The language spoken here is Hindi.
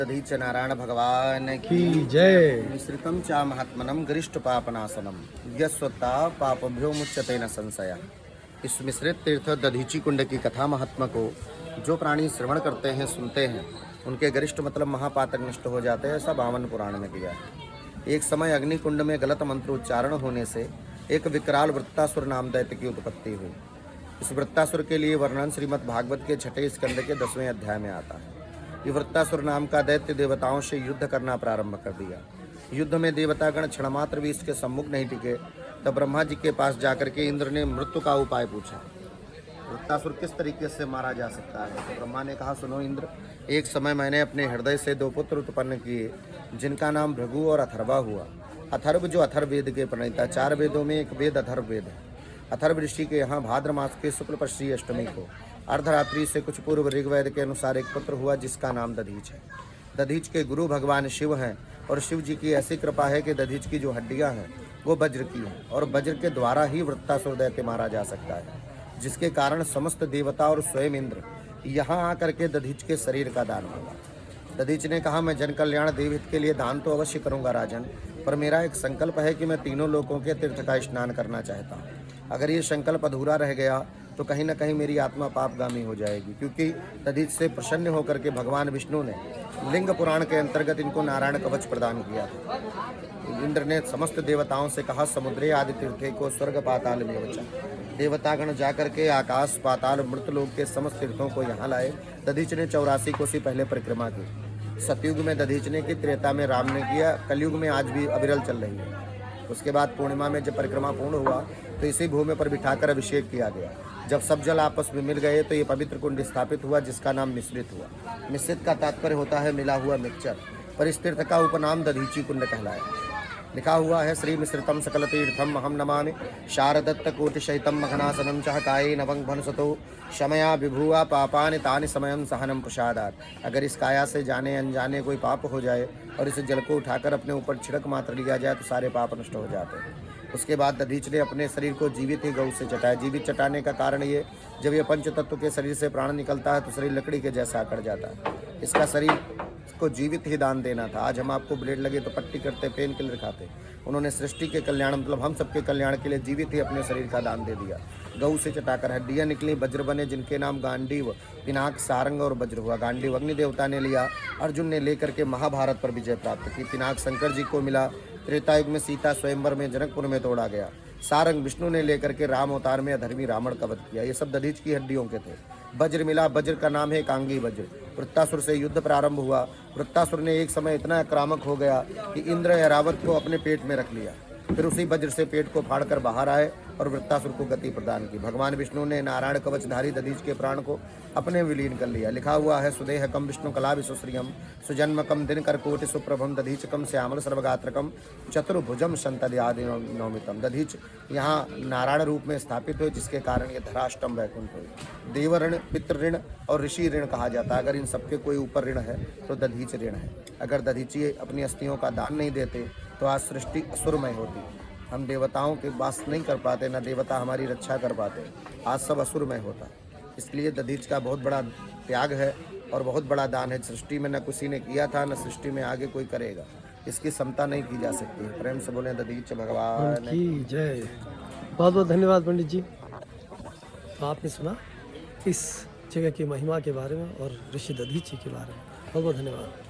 दधीच नारायण भगवान की जय। मिश्रितम चा महात्मनम गरिष्ठ पापनाशनम यस्वता पापभ्यो मुच्यते न संशय। इस मिश्रित तीर्थ दधीची कुंड की कथा महात्मा को जो प्राणी श्रवण करते हैं, सुनते हैं, उनके गरिष्ठ मतलब महापातक नष्ट हो जाते हैं। ऐसा 52 पुराण में दिया है। एक समय अग्नि कुंड में गलत मंत्र उच्चारण होने से एक विकराल वृत्तासुर नाम दैत्य की उत्पत्ति हुई। इस वृत्तासुर के लिए वर्णन श्रीमद् भागवत के 6वें स्कंद के 10वें अध्याय में आता है। ये वृत्तासुर नाम का दैत्य देवताओं से युद्ध करना प्रारंभ कर दिया। युद्ध में देवतागण क्षणमात्र भी इसके सम्मुख नहीं टिके। तब ब्रह्मा जी के पास जाकर के इंद्र ने मृत्यु का उपाय पूछा। वृत्तासुर किस तरीके से मारा जा सकता है? तो ब्रह्मा ने कहा, सुनो इंद्र, एक समय मैंने अपने हृदय से 2 पुत्र उत्पन्न किए, जिनका नाम भृगु और अथर्वा हुआ। अथर्व जो अथर्ववेद के प्रणेता, 4 वेदों में एक वेद अथर्ववेद है। अथर्व ऋषि के यहाँ भाद्र मास के शुक्ल पक्ष की अष्टमी को अर्धरात्रि से कुछ पूर्व ऋग्वेद के अनुसार एक पुत्र हुआ, जिसका नाम दधीच है। दधीच के गुरु भगवान शिव हैं और शिव जी की ऐसी कृपा है कि दधीच की जो हड्डियां हैं वो वज्र की हैं और वज्र के द्वारा ही वृत्तासुर दैत्य मारा जा सकता है, जिसके कारण समस्त देवता और स्वयं इंद्र यहाँ आकर के दधीच के शरीर का दान मांगा। दधीच ने कहा, मैं जन कल्याण देवहित के लिए दान तो अवश्य करूँगा राजन, पर मेरा एक संकल्प है कि मैं तीनों लोकों के तीर्थ का स्नान करना चाहता हूँ। अगर ये संकल्प अधूरा रह गया तो कहीं न कहीं मेरी आत्मा पापगामी हो जाएगी। क्योंकि दधीच से प्रसन्न होकर के भगवान विष्णु ने लिंग पुराण के अंतर्गत इनको नारायण कवच प्रदान किया था। इंद्र ने समस्त देवताओं से कहा, समुद्रे आदि तीर्थे को स्वर्ग पाताल में बचा। देवतागण जाकर के आकाश पाताल मृतलोक के समस्त तीर्थों को यहाँ लाए। दधीच ने 84 कोसी पहले परिक्रमा की। सतयुग में दधीच ने की, त्रेता में राम ने किया, कलयुग में आज भी अविरल चल रही है। उसके बाद पूर्णिमा में जब परिक्रमा पूर्ण हुआ तो इसी भूमि पर बिठाकर अभिषेक किया गया। जब सब जल आपस में मिल गए तो ये पवित्र कुंड स्थापित हुआ, जिसका नाम मिश्रित हुआ। मिश्रित का तात्पर्य होता है मिला हुआ, मिक्सचर। पर इस तीर्थ का उपनाम दधीची कुंड कहलाया। लिखा हुआ है, श्री मिश्रितम सकल तीर्थम अहम नमामि शारदत्त कोटि सहितम मघनासनम चाह काये नवंग भनसतो शमया विभुआ पापानि तानि समयम सहनम प्रसादात। अगर इस काया से जाने अनजाने कोई पाप हो जाए और इस जल को उठाकर अपने ऊपर छिड़क मात्र लिया जाए तो सारे पाप नष्ट हो जाते हैं। उसके बाद दधीच ने अपने शरीर को जीवित ही गऊ से चटाया। जीवित चटाने का कारण ये, जब ये पंच तत्व के शरीर से प्राण निकलता है तो शरीर लकड़ी के जैसा आकर जाता है। इसका शरीर को जीवित ही दान देना था। आज हम आपको ब्लेड लगे तो पट्टी करते, पेन किलर खाते। उन्होंने सृष्टि के कल्याण मतलब हम सबके कल्याण के लिए जीवित ही अपने शरीर का दान दे दिया। गऊ से चटाकर हड्डियाँ निकली, वज्र बने, जिनके नाम गांडीव, पिनाक, सारंग और वज्र हुआ। गांडीव अग्नि देवता ने लिया, अर्जुन ने लेकर के महाभारत पर विजय प्राप्त की। पिनाक शंकर जी को मिला, त्रेता युग में सीता स्वयंवर में जनकपुर में तोड़ा गया। सारंग विष्णु ने लेकर के राम अवतार में अधर्मी रावण का वध किया। ये सब दधीच की हड्डियों के थे। वज्र मिला, वज्र का नाम है कांगी वज्र। वृत्तासुर से युद्ध प्रारंभ हुआ। वृत्तासुर ने एक समय इतना आक्रामक हो गया कि इंद्र ऐरावत को अपने पेट में रख लिया। फिर उसी वज्र से पेट को फाड़कर बाहर आए और वृत्तासुर को गति प्रदान की। भगवान विष्णु ने नारायण कवचधारी दधीच के प्राण को अपने विलीन कर लिया। लिखा हुआ है, सुदेहकम विष्णु कला विश्वश्रियम सुजन्मकम दिनकर कोटि सुप्रभम दधीचकम श्यामल सर्वगात्रकम चतुर्भुजम संतद्यादि नौमितम। दधीच यहाँ नारायण रूप में स्थापित हुए, जिसके कारण ये धराष्टम वैकुंठ हुए। देव ऋण, पितृ ऋण और ऋषि ऋण कहा जाता है। अगर इन सबके कोई ऊपर ऋण है तो दधीच ऋण है। अगर दधीची अपनी अस्थियों का दान नहीं देते तो आज सृष्टि असुरमय होती। हम देवताओं के वास नहीं कर पाते, ना देवता हमारी रक्षा कर पाते, आज सब असुरमय होता। इसलिए दधीच का बहुत बड़ा त्याग है और बहुत बड़ा दान है। सृष्टि में न किसी ने किया था, न सृष्टि में आगे कोई करेगा। इसकी क्षमता नहीं की जा सकती। प्रेम से बोले दधीच भगवान की जय। बहुत बहुत धन्यवाद पंडित जी। तो आपने सुना इस जगह की महिमा के बारे में और ऋषि दधीच जी के बारे में। बहुत बहुत धन्यवाद।